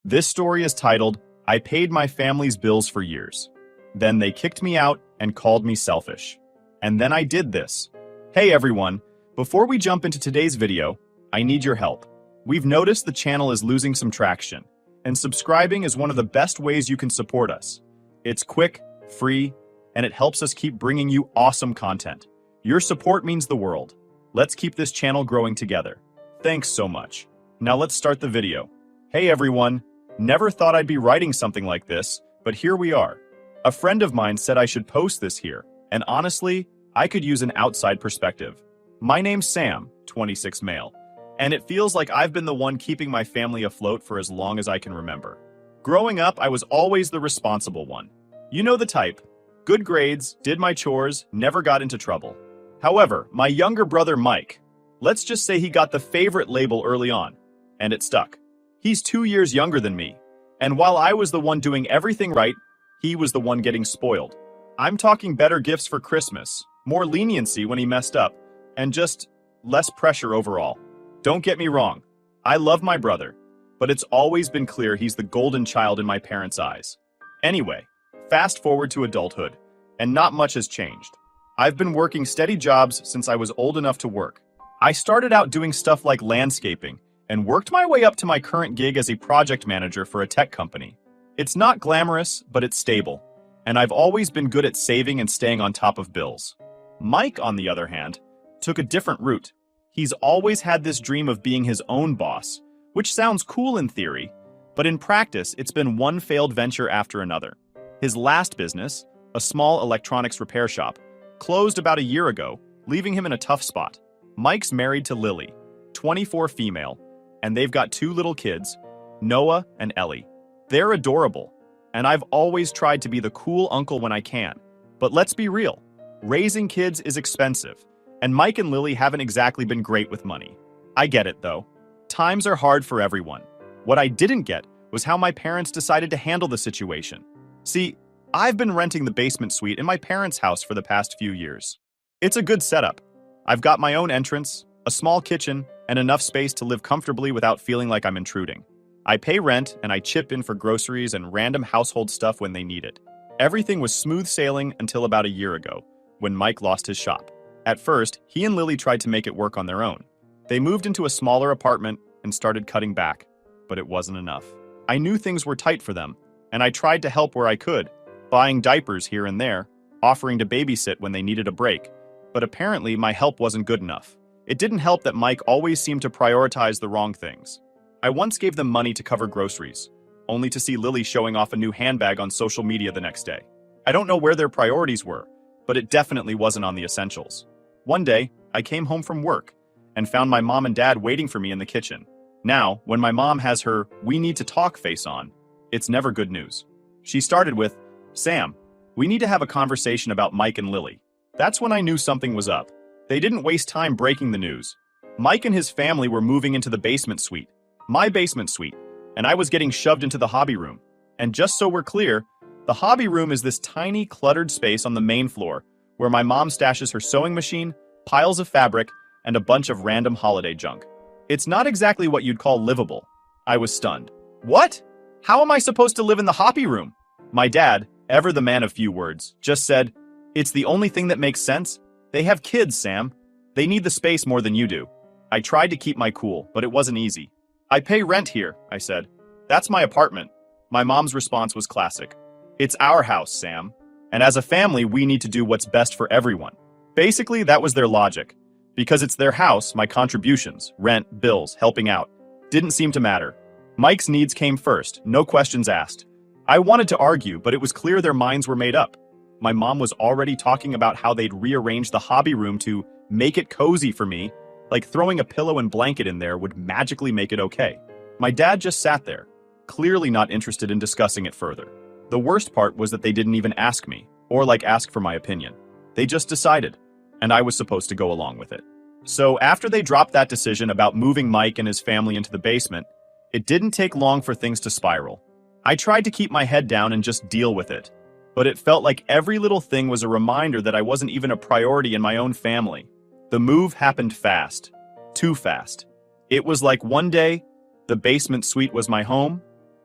This story is titled, I Paid My Family's Bills for Years. Then they kicked me out and called me selfish. And then I did this. Hey everyone, before we jump into today's video, I need your help. We've noticed the channel is losing some traction, and subscribing is one of the best ways you can support us. It's quick, free, and it helps us keep bringing you awesome content. Your support means the world. Let's keep this channel growing together. Thanks so much. Now let's start the video. Hey everyone, never thought I'd be writing something like this, but here we are. A friend of mine said I should post this here, and honestly, I could use an outside perspective. My name's Sam, 26 male, and it feels like I've been the one keeping my family afloat for as long as I can remember. Growing up, I was always the responsible one. You know the type. Good grades, did my chores, never got into trouble. However, my younger brother Mike, let's just say he got the favorite label early on, and it stuck. He's 2 years younger than me, and while I was the one doing everything right, he was the one getting spoiled. I'm talking better gifts for Christmas, more leniency when he messed up, and just less pressure overall. Don't get me wrong, I love my brother, but it's always been clear he's the golden child in my parents' eyes. Anyway, fast forward to adulthood, and not much has changed. I've been working steady jobs since I was old enough to work. I started out doing stuff like landscaping, and worked my way up to my current gig as a project manager for a tech company. It's not glamorous, but it's stable, and I've always been good at saving and staying on top of bills. Mike, on the other hand, took a different route. He's always had this dream of being his own boss, which sounds cool in theory, but in practice, it's been one failed venture after another. His last business, a small electronics repair shop, closed about a year ago, leaving him in a tough spot. Mike's married to Lily, 24 female, and they've got 2 little kids, Noah and Ellie. They're adorable, and I've always tried to be the cool uncle when I can. But let's be real, raising kids is expensive, and Mike and Lily haven't exactly been great with money. I get it though. Times are hard for everyone. What I didn't get was how my parents decided to handle the situation. See, I've been renting the basement suite in my parents' house for the past few years. It's a good setup. I've got my own entrance, a small kitchen, and enough space to live comfortably without feeling like I'm intruding. I pay rent and I chip in for groceries and random household stuff when they need it. Everything was smooth sailing until about a year ago, when Mike lost his shop. At first, he and Lily tried to make it work on their own. They moved into a smaller apartment and started cutting back, but it wasn't enough. I knew things were tight for them, and I tried to help where I could, buying diapers here and there, offering to babysit when they needed a break. But apparently my help wasn't good enough. It didn't help that Mike always seemed to prioritize the wrong things. I once gave them money to cover groceries, only to see Lily showing off a new handbag on social media the next day. I don't know where their priorities were, but it definitely wasn't on the essentials. One day, I came home from work and found my mom and dad waiting for me in the kitchen. Now, when my mom has her "we need to talk" face on, it's never good news. She started with, "Sam, we need to have a conversation about Mike and Lily." That's when I knew something was up. They didn't waste time breaking the news. Mike and his family were moving into the basement suite, my basement suite, and I was getting shoved into the hobby room. And just so we're clear, the hobby room is this tiny, cluttered space on the main floor where my mom stashes her sewing machine, piles of fabric, and a bunch of random holiday junk. It's not exactly what you'd call livable. I was stunned. What? How am I supposed to live in the hobby room? My dad, ever the man of few words, just said, "It's the only thing that makes sense. They have kids, Sam. They need the space more than you do." I tried to keep my cool, but it wasn't easy. "I pay rent here," I said. "That's my apartment." My mom's response was classic. "It's our house, Sam. And as a family, we need to do what's best for everyone." Basically, that was their logic. Because it's their house, my contributions, rent, bills, helping out, didn't seem to matter. Mike's needs came first, no questions asked. I wanted to argue, but it was clear their minds were made up. My mom was already talking about how they'd rearrange the hobby room to make it cozy for me, like throwing a pillow and blanket in there would magically make it okay. My dad just sat there, clearly not interested in discussing it further. The worst part was that they didn't even ask me, or ask for my opinion. They just decided, and I was supposed to go along with it. So after they dropped that decision about moving Mike and his family into the basement, it didn't take long for things to spiral. I tried to keep my head down and just deal with it. But it felt like every little thing was a reminder that I wasn't even a priority in my own family. The move happened fast. Too fast. It was like one day, the basement suite was my home,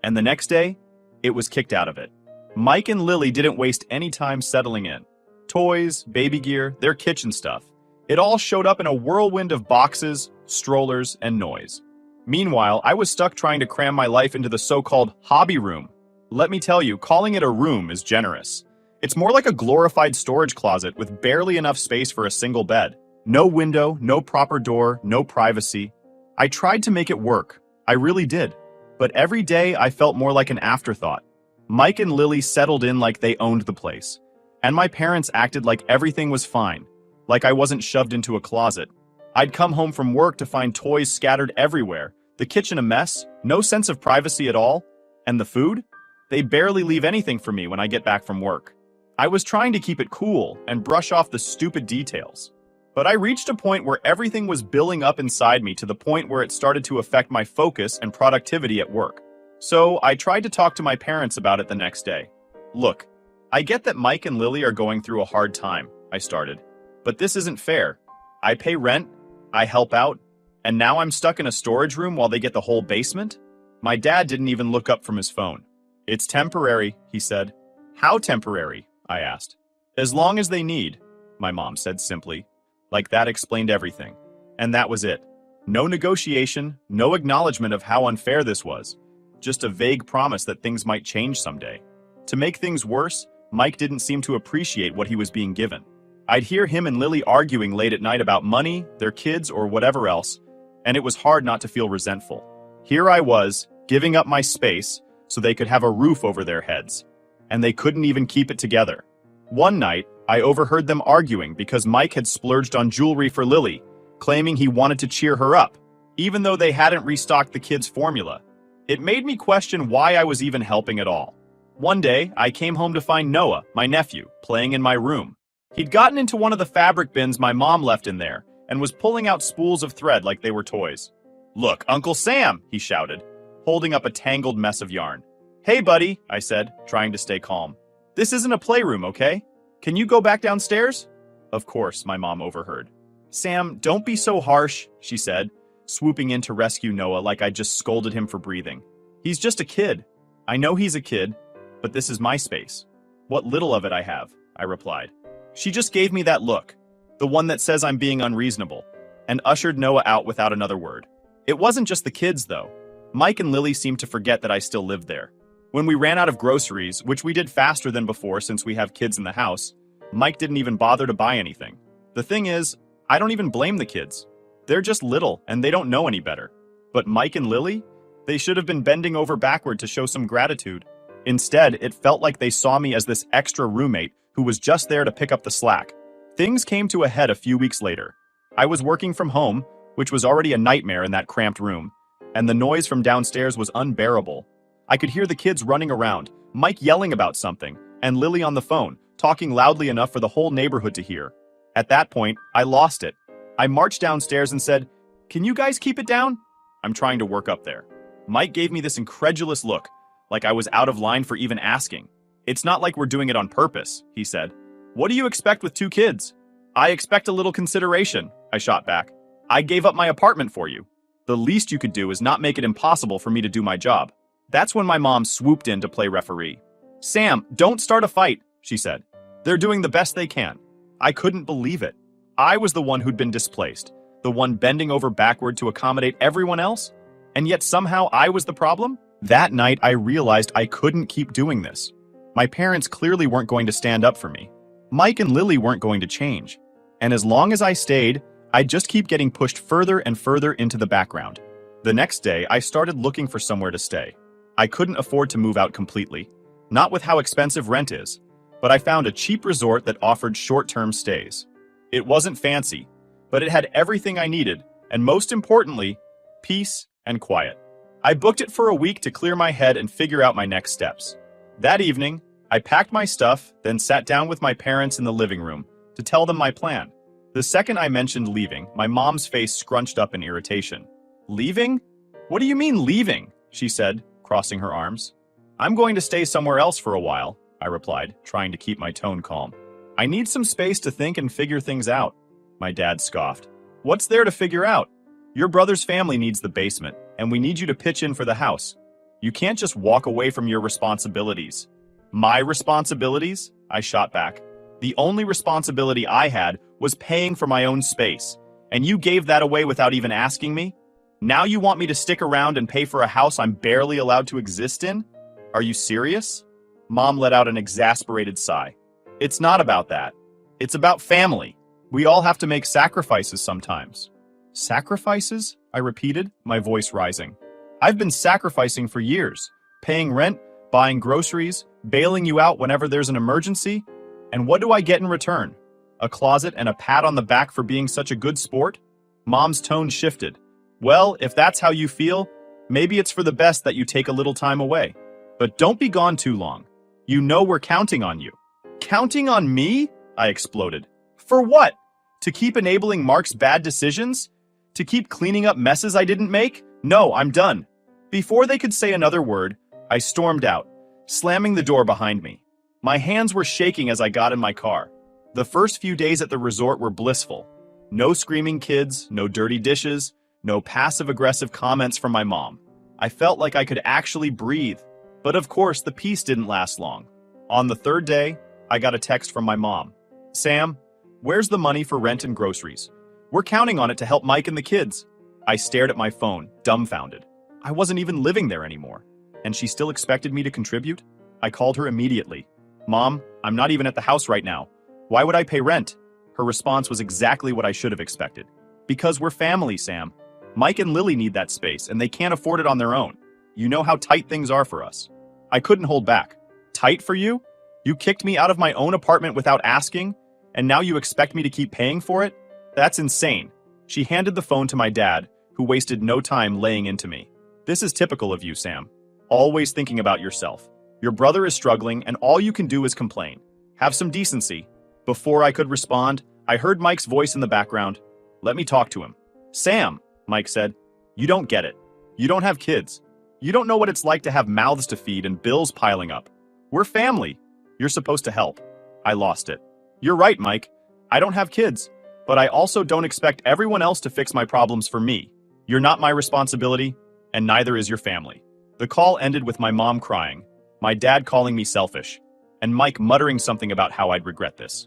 And the next day, it was kicked out of it. Mike and Lily didn't waste any time settling in. Toys, baby gear, their kitchen stuff. It all showed up in a whirlwind of boxes, strollers, and noise. Meanwhile, I was stuck trying to cram my life into the so-called hobby room. Let me tell you, calling it a room is generous. It's more like a glorified storage closet with barely enough space for a single bed. No window, no proper door, no privacy. I tried to make it work. I really did. But every day I felt more like an afterthought. Mike and Lily settled in like they owned the place. And my parents acted like everything was fine, like I wasn't shoved into a closet. I'd come home from work to find toys scattered everywhere, the kitchen a mess, no sense of privacy at all. And the food? They barely leave anything for me when I get back from work. I was trying to keep it cool and brush off the stupid details. But I reached a point where everything was building up inside me to the point where it started to affect my focus and productivity at work. So I tried to talk to my parents about it the next day. Look, I get that Mike and Lily are going through a hard time, I started. But this isn't fair. I pay rent, I help out, and now I'm stuck in a storage room while they get the whole basement? My dad didn't even look up from his phone. It's temporary, he said. How temporary? I asked. As long as they need, my mom said simply. Like that explained everything. And that was it. No negotiation, no acknowledgement of how unfair this was. Just a vague promise that things might change someday. To make things worse, Mike didn't seem to appreciate what he was being given. I'd hear him and Lily arguing late at night about money, their kids, or whatever else, and it was hard not to feel resentful. Here I was, giving up my space so they could have a roof over their heads. And they couldn't even keep it together. One night, I overheard them arguing because Mike had splurged on jewelry for Lily, claiming he wanted to cheer her up, even though they hadn't restocked the kids' formula. It made me question why I was even helping at all. One day, I came home to find Noah, my nephew, playing in my room. He'd gotten into one of the fabric bins my mom left in there and was pulling out spools of thread like they were toys. "Look, Uncle Sam," he shouted, holding up a tangled mess of yarn. "Hey, buddy," I said, trying to stay calm. "This isn't a playroom, okay? Can you go back downstairs?" Of course, my mom overheard. "Sam, don't be so harsh," she said, swooping in to rescue Noah like I just scolded him for breathing. "He's just a kid. I know he's a kid, but this is my space. What little of it I have," I replied. She just gave me that look, the one that says I'm being unreasonable, and ushered Noah out without another word. It wasn't just the kids, though. Mike and Lily seemed to forget that I still lived there. When we ran out of groceries, which we did faster than before since we have kids in the house, Mike didn't even bother to buy anything. The thing is, I don't even blame the kids. They're just little and they don't know any better. But Mike and Lily? They should have been bending over backward to show some gratitude. Instead, it felt like they saw me as this extra roommate who was just there to pick up the slack. Things came to a head a few weeks later. I was working from home, which was already a nightmare in that cramped room, and the noise from downstairs was unbearable. I could hear the kids running around, Mike yelling about something, and Lily on the phone, talking loudly enough for the whole neighborhood to hear. At that point, I lost it. I marched downstairs and said, "Can you guys keep it down? I'm trying to work up there." Mike gave me this incredulous look, like I was out of line for even asking. "It's not like we're doing it on purpose," he said. "What do you expect with 2 kids?" "I expect a little consideration," I shot back. "I gave up my apartment for you. The least you could do is not make it impossible for me to do my job." That's when my mom swooped in to play referee. "Sam, don't start a fight," she said. "They're doing the best they can." I couldn't believe it. I was the one who'd been displaced, the one bending over backward to accommodate everyone else, and yet somehow I was the problem? That night, I realized I couldn't keep doing this. My parents clearly weren't going to stand up for me. Mike and Lily weren't going to change. And as long as I stayed, I'd just keep getting pushed further and further into the background. The next day, I started looking for somewhere to stay. I couldn't afford to move out completely, not with how expensive rent is, but I found a cheap resort that offered short-term stays. It wasn't fancy, but it had everything I needed, and most importantly, peace and quiet. I booked it for a week to clear my head and figure out my next steps. That evening, I packed my stuff, then sat down with my parents in the living room to tell them my plan. The second I mentioned leaving, my mom's face scrunched up in irritation. "Leaving? What do you mean leaving?" she said, crossing her arms. "I'm going to stay somewhere else for a while," I replied, trying to keep my tone calm. "I need some space to think and figure things out." My dad scoffed. "What's there to figure out? Your brother's family needs the basement, and we need you to pitch in for the house. You can't just walk away from your responsibilities. My responsibilities? I shot back. The only responsibility I had was paying for my own space, and you gave that away without even asking me? Now you want me to stick around and pay for a house I'm barely allowed to exist in? Are you serious? Mom let out an exasperated sigh. It's not about that. It's about family. We all have to make sacrifices sometimes. Sacrifices? I repeated, my voice rising. I've been sacrificing for years, paying rent, buying groceries, bailing you out whenever there's an emergency. And what do I get in return? A closet and a pat on the back for being such a good sport? Mom's tone shifted. Well, if that's how you feel, maybe it's for the best that you take a little time away. But don't be gone too long. You know we're counting on you. Counting on me? I exploded. For what? To keep enabling Mark's bad decisions? To keep cleaning up messes I didn't make? No, I'm done. Before they could say another word, I stormed out, slamming the door behind me. My hands were shaking as I got in my car. The first few days at the resort were blissful. No screaming kids, no dirty dishes, no passive-aggressive comments from my mom. I felt like I could actually breathe. But of course, the peace didn't last long. On the third day, I got a text from my mom. Sam, where's the money for rent and groceries? We're counting on it to help Mike and the kids. I stared at my phone, dumbfounded. I wasn't even living there anymore. And she still expected me to contribute? I called her immediately. Mom, I'm not even at the house right now. Why would I pay rent? Her response was exactly what I should have expected. Because we're family, Sam. Mike and Lily need that space, and they can't afford it on their own. You know how tight things are for us. I couldn't hold back. Tight for you? You kicked me out of my own apartment without asking, and now you expect me to keep paying for it? That's insane. She handed the phone to my dad, who wasted no time laying into me. This is typical of you, Sam. Always thinking about yourself. Your brother is struggling, and all you can do is complain. Have some decency. Before I could respond, I heard Mike's voice in the background. Let me talk to him. Sam, Mike said, you don't get it. You don't have kids. You don't know what it's like to have mouths to feed and bills piling up. We're family. You're supposed to help. I lost it. You're right, Mike. I don't have kids, but I also don't expect everyone else to fix my problems for me. You're not my responsibility, and neither is your family. The call ended with my mom crying, my dad calling me selfish, and Mike muttering something about how I'd regret this.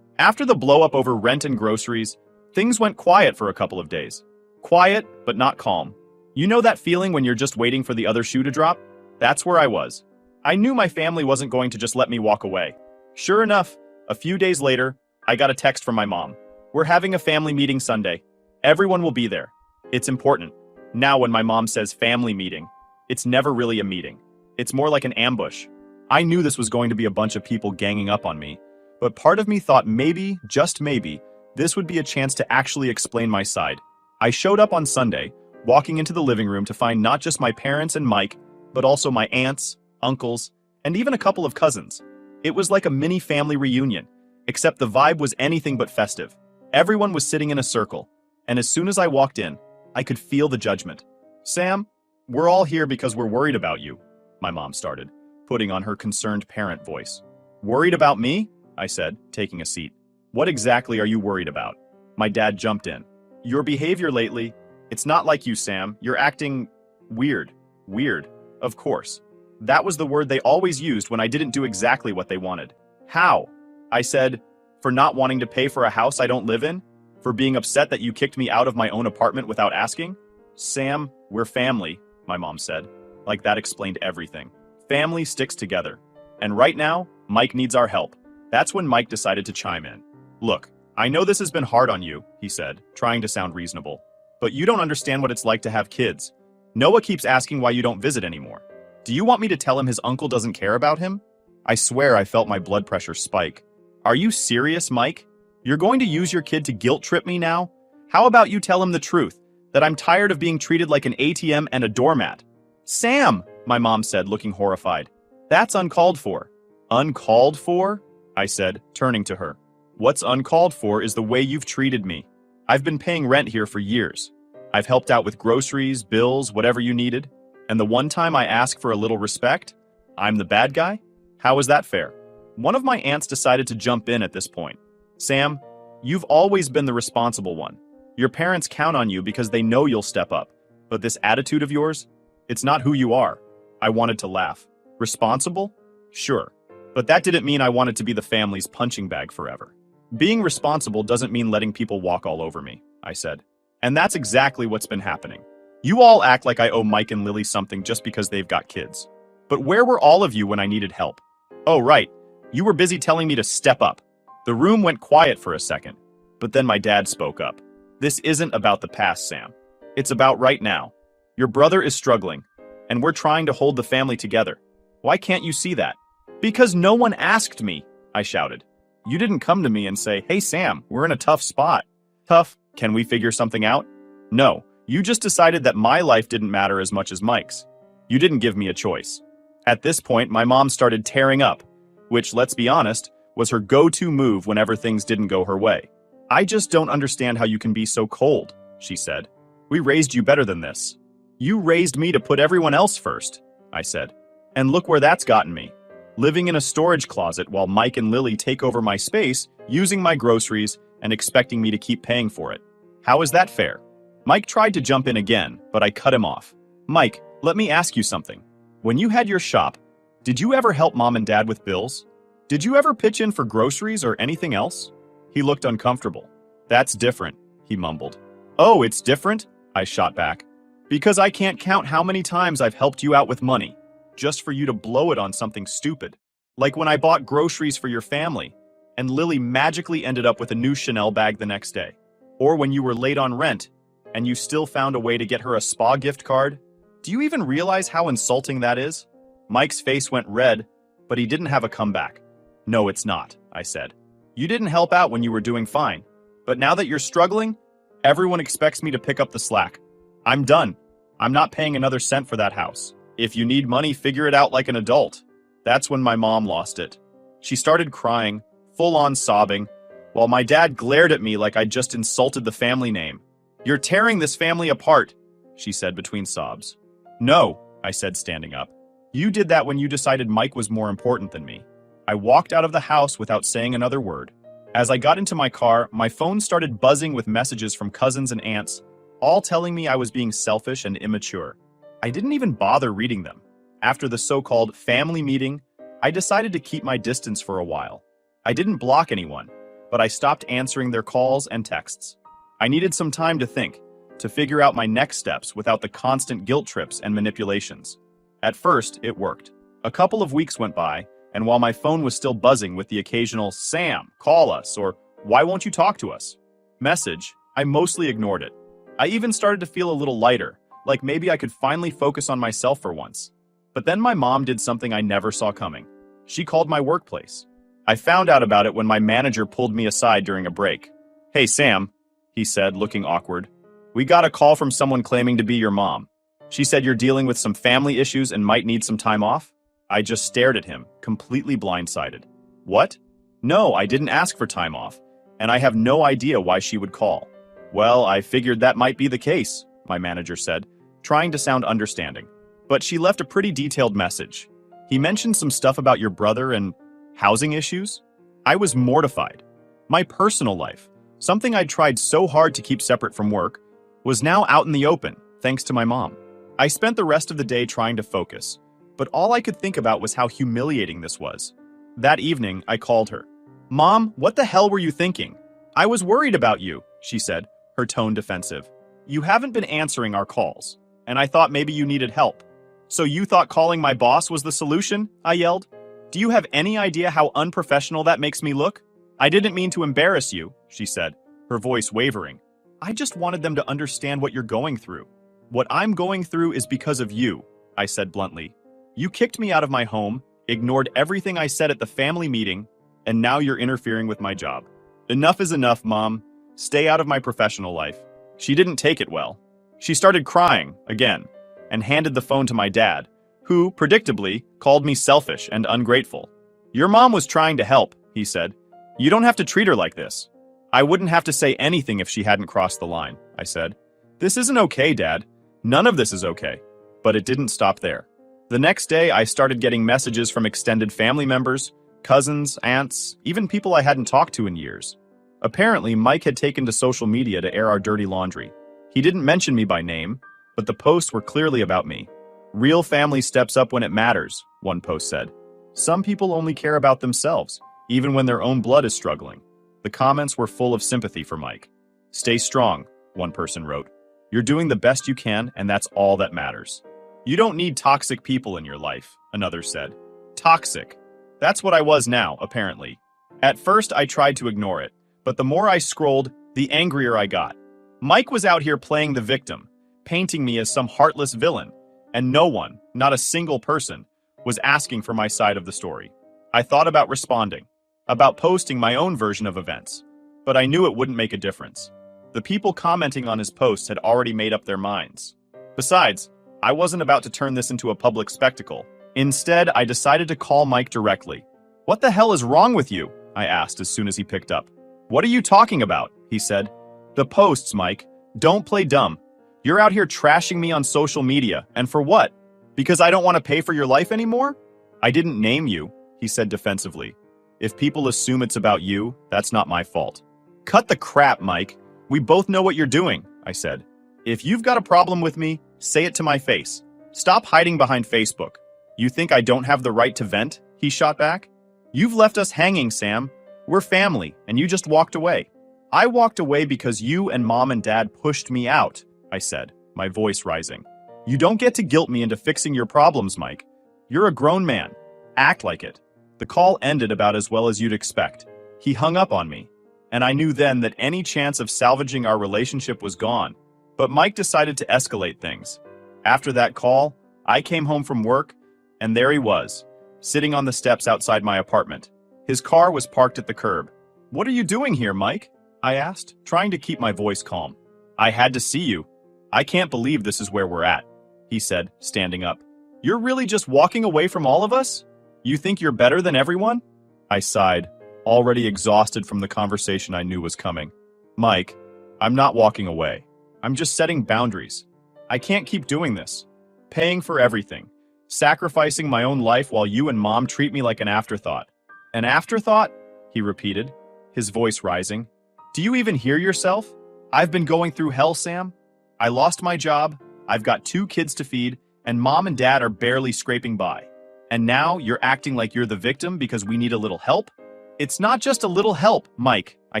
After the blow-up over rent and groceries, things went quiet for a couple of days. Quiet, but not calm. You know that feeling when you're just waiting for the other shoe to drop? That's where I was. I knew my family wasn't going to just let me walk away. Sure enough, a few days later, I got a text from my mom. We're having a family meeting Sunday. Everyone will be there. It's important. Now when my mom says family meeting, it's never really a meeting. It's more like an ambush. I knew this was going to be a bunch of people ganging up on me, but part of me thought maybe, just maybe, this would be a chance to actually explain my side. I showed up on Sunday, walking into the living room to find not just my parents and Mike, but also my aunts, uncles, and even a couple of cousins. It was like a mini family reunion, except the vibe was anything but festive. Everyone was sitting in a circle, and as soon as I walked in, I could feel the judgment. Sam, we're all here because we're worried about you, my mom started, putting on her concerned parent voice. Worried about me? I said, taking a seat. What exactly are you worried about? My dad jumped in. Your behavior lately, it's not like you, Sam. You're acting weird. Weird, of course. That was the word they always used when I didn't do exactly what they wanted. How? I said, for not wanting to pay for a house I don't live in? For being upset that you kicked me out of my own apartment without asking? Sam, we're family, my mom said. Like that explained everything. Family sticks together. And right now, Mike needs our help. That's when Mike decided to chime in. Look, I know this has been hard on you, he said, trying to sound reasonable. But you don't understand what it's like to have kids. Noah keeps asking why you don't visit anymore. Do you want me to tell him his uncle doesn't care about him? I swear I felt my blood pressure spike. Are you serious, Mike? You're going to use your kid to guilt trip me now? How about you tell him the truth, that I'm tired of being treated like an ATM and a doormat? Sam, my mom said, looking horrified. That's uncalled for. Uncalled for? I said, turning to her. What's uncalled for is the way you've treated me. I've been paying rent here for years. I've helped out with groceries, bills, whatever you needed. And the one time I ask for a little respect, I'm the bad guy? How is that fair? One of my aunts decided to jump in at this point. Sam, you've always been the responsible one. Your parents count on you because they know you'll step up. But this attitude of yours, It's not who you are. I wanted to laugh. Responsible? Sure. But that didn't mean I wanted to be the family's punching bag forever. Being responsible doesn't mean letting people walk all over me, I said. And that's exactly what's been happening. You all act like I owe Mike and Lily something just because they've got kids. But where were all of you when I needed help? Oh, right. You were busy telling me to step up. The room went quiet for a second. But then my dad spoke up. This isn't about the past, Sam. It's about right now. Your brother is struggling, and we're trying to hold the family together. Why can't you see that? Because no one asked me, I shouted. You didn't come to me and say, hey Sam, we're in a tough spot. Tough? Can we figure something out? No, you just decided that my life didn't matter as much as Mike's. You didn't give me a choice. At this point, my mom started tearing up, which, let's be honest, was her go-to move whenever things didn't go her way. I just don't understand how you can be so cold, she said. We raised you better than this. You raised me to put everyone else first, I said. And look where that's gotten me. Living in a storage closet while Mike and Lily take over my space, using my groceries, and expecting me to keep paying for it. How is that fair? Mike tried to jump in again, but I cut him off. Mike, let me ask you something. When you had your shop, did you ever help Mom and Dad with bills? Did you ever pitch in for groceries or anything else? He looked uncomfortable. That's different, he mumbled. Oh, it's different? I shot back. Because I can't count how many times I've helped you out with money, just for you to blow it on something stupid. Like when I bought groceries for your family, and Lily magically ended up with a new Chanel bag the next day. Or when you were late on rent, and you still found a way to get her a spa gift card. Do you even realize how insulting that is? Mike's face went red, but he didn't have a comeback. No, it's not, I said. You didn't help out when you were doing fine. But now that you're struggling, everyone expects me to pick up the slack. I'm done. I'm not paying another cent for that house. If you need money, figure it out like an adult. That's when my mom lost it. She started crying, full-on sobbing, while my dad glared at me like I'd just insulted the family name. You're tearing this family apart, she said between sobs. No, I said, standing up. You did that when you decided Mike was more important than me. I walked out of the house without saying another word. As I got into my car, my phone started buzzing with messages from cousins and aunts, all telling me I was being selfish and immature. I didn't even bother reading them. After the so-called family meeting, I decided to keep my distance for a while. I didn't block anyone, but I stopped answering their calls and texts. I needed some time to think, to figure out my next steps without the constant guilt trips and manipulations. At first, it worked. A couple of weeks went by, and while my phone was still buzzing with the occasional "Sam, call us," or "Why won't you talk to us?" message, I mostly ignored it. I even started to feel a little lighter, like maybe I could finally focus on myself for once. But then my mom did something I never saw coming. She called my workplace. I found out about it when my manager pulled me aside during a break. Hey Sam, he said, looking awkward. We got a call from someone claiming to be your mom. She said you're dealing with some family issues and might need some time off? I just stared at him, completely blindsided. What? No, I didn't ask for time off, and I have no idea why she would call. Well, I figured that might be the case, my manager said, trying to sound understanding. But she left a pretty detailed message. He mentioned some stuff about your brother and housing issues. I was mortified. My personal life, something I'd tried so hard to keep separate from work, was now out in the open, thanks to my mom. I spent the rest of the day trying to focus, but all I could think about was how humiliating this was. That evening, I called her. Mom, what the hell were you thinking? I was worried about you, she said, her tone defensive. You haven't been answering our calls, and I thought maybe you needed help. So you thought calling my boss was the solution? I yelled. Do you have any idea how unprofessional that makes me look? I didn't mean to embarrass you, she said, her voice wavering. I just wanted them to understand what you're going through. What I'm going through is because of you, I said bluntly. You kicked me out of my home, ignored everything I said at the family meeting, and now you're interfering with my job. Enough is enough, Mom. Stay out of my professional life. She didn't take it well. She started crying, again, and handed the phone to my dad, who, predictably, called me selfish and ungrateful. Your mom was trying to help, he said. You don't have to treat her like this. I wouldn't have to say anything if she hadn't crossed the line, I said. This isn't okay, Dad. None of this is okay. But it didn't stop there. The next day, I started getting messages from extended family members, cousins, aunts, even people I hadn't talked to in years. Apparently, Mike had taken to social media to air our dirty laundry. He didn't mention me by name, but the posts were clearly about me. Real family steps up when it matters, one post said. Some people only care about themselves, even when their own blood is struggling. The comments were full of sympathy for Mike. Stay strong, one person wrote. You're doing the best you can, and that's all that matters. You don't need toxic people in your life, another said. Toxic. That's what I was now, apparently. At first, I tried to ignore it, but the more I scrolled, the angrier I got. Mike was out here playing the victim, painting me as some heartless villain, and no one, not a single person, was asking for my side of the story. I thought about responding, about posting my own version of events, but I knew it wouldn't make a difference. The people commenting on his posts had already made up their minds. Besides, I wasn't about to turn this into a public spectacle. Instead, I decided to call Mike directly. What the hell is wrong with you? I asked as soon as he picked up. What are you talking about? He said. The posts, Mike. Don't play dumb. You're out here trashing me on social media, and for what? Because I don't want to pay for your life anymore? I didn't name you, he said defensively. If people assume it's about you, that's not my fault. Cut the crap, Mike. We both know what you're doing, I said. If you've got a problem with me, say it to my face. Stop hiding behind Facebook. You think I don't have the right to vent? He shot back. You've left us hanging, Sam. We're family, and you just walked away. I walked away because you and Mom and Dad pushed me out, I said, my voice rising. You don't get to guilt me into fixing your problems, Mike. You're a grown man. Act like it. The call ended about as well as you'd expect. He hung up on me, and I knew then that any chance of salvaging our relationship was gone. But Mike decided to escalate things. After that call, I came home from work, and there he was, sitting on the steps outside my apartment. His car was parked at the curb. What are you doing here, Mike? I asked, trying to keep my voice calm. I had to see you. I can't believe this is where we're at, he said, standing up. You're really just walking away from all of us? You think you're better than everyone? I sighed, already exhausted from the conversation I knew was coming. Mike, I'm not walking away. I'm just setting boundaries. I can't keep doing this. Paying for everything. Sacrificing my own life while you and Mom treat me like an afterthought. An afterthought? He repeated, his voice rising. Do you even hear yourself? I've been going through hell, Sam. I lost my job, I've got 2 kids to feed, and Mom and Dad are barely scraping by. And now you're acting like you're the victim because we need a little help? It's not just a little help, Mike, I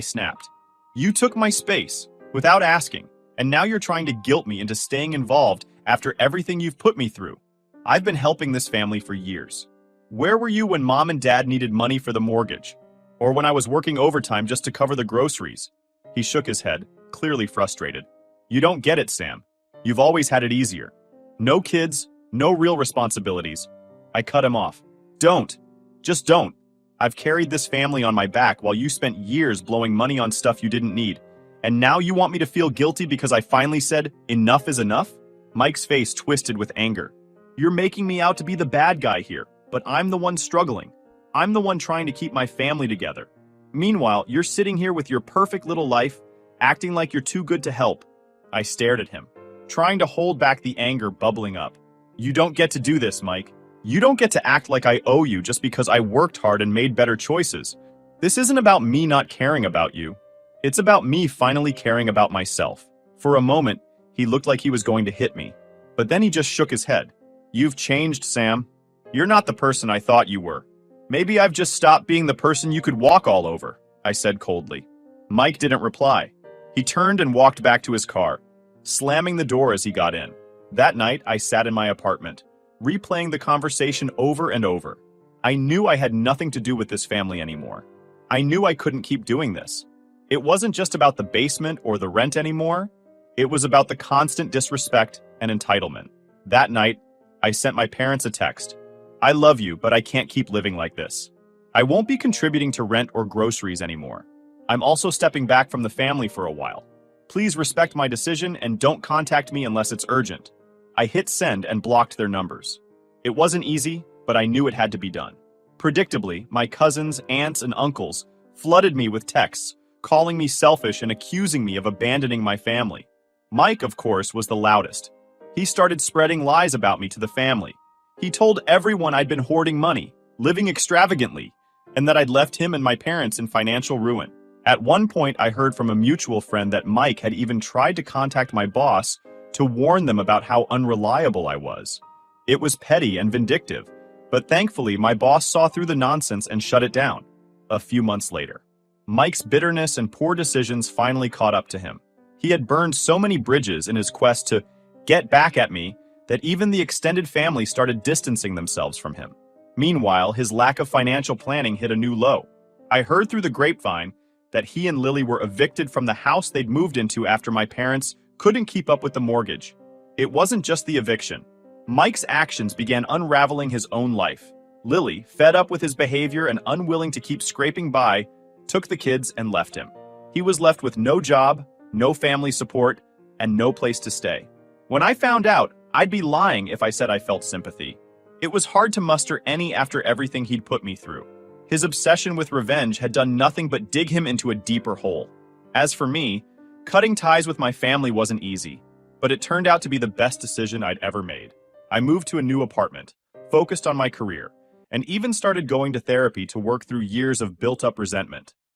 snapped. You took my space, without asking, and now you're trying to guilt me into staying involved after everything you've put me through. I've been helping this family for years. Where were you when Mom and Dad needed money for the mortgage? Or when I was working overtime just to cover the groceries? He shook his head, clearly frustrated. You don't get it, Sam. You've always had it easier. No kids, no real responsibilities. I cut him off. Don't. Just don't. I've carried this family on my back while you spent years blowing money on stuff you didn't need. And now you want me to feel guilty because I finally said, enough is enough? Mike's face twisted with anger. You're making me out to be the bad guy here, but I'm the one struggling. I'm the one trying to keep my family together. Meanwhile, you're sitting here with your perfect little life, acting like you're too good to help. I stared at him, trying to hold back the anger bubbling up. You don't get to do this, Mike. You don't get to act like I owe you just because I worked hard and made better choices. This isn't about me not caring about you. It's about me finally caring about myself. For a moment, he looked like he was going to hit me, but then he just shook his head. You've changed, Sam. You're not the person I thought you were. Maybe I've just stopped being the person you could walk all over, I said coldly. Mike didn't reply. He turned and walked back to his car, slamming the door as he got in. That night, I sat in my apartment, replaying the conversation over and over. I knew I had nothing to do with this family anymore. I knew I couldn't keep doing this. It wasn't just about the basement or the rent anymore. It was about the constant disrespect and entitlement. That night, I sent my parents a text. I love you, but I can't keep living like this. I won't be contributing to rent or groceries anymore. I'm also stepping back from the family for a while. Please respect my decision and don't contact me unless it's urgent. I hit send and blocked their numbers. It wasn't easy, but I knew it had to be done. Predictably, my cousins, aunts, and uncles flooded me with texts, calling me selfish and accusing me of abandoning my family. Mike, of course, was the loudest. He started spreading lies about me to the family. He told everyone I'd been hoarding money, living extravagantly, and that I'd left him and my parents in financial ruin. At one point, I heard from a mutual friend that Mike had even tried to contact my boss to warn them about how unreliable I was. It was petty and vindictive, but thankfully my boss saw through the nonsense and shut it down. A few months later, Mike's bitterness and poor decisions finally caught up to him. He had burned so many bridges in his quest to get back at me that even the extended family started distancing themselves from him. Meanwhile, his lack of financial planning hit a new low. I heard through the grapevine that he and Lily were evicted from the house they'd moved into after my parents couldn't keep up with the mortgage. It wasn't just the eviction. Mike's actions began unraveling his own life. Lily, fed up with his behavior and unwilling to keep scraping by, took the kids and left him. He was left with no job, no family support, and no place to stay. When I found out, I'd be lying if I said I felt sympathy. It was hard to muster any after everything he'd put me through. His obsession with revenge had done nothing but dig him into a deeper hole. As for me, cutting ties with my family wasn't easy, but it turned out to be the best decision I'd ever made. I moved to a new apartment, focused on my career, and even started going to therapy to work through years of built-up resentment.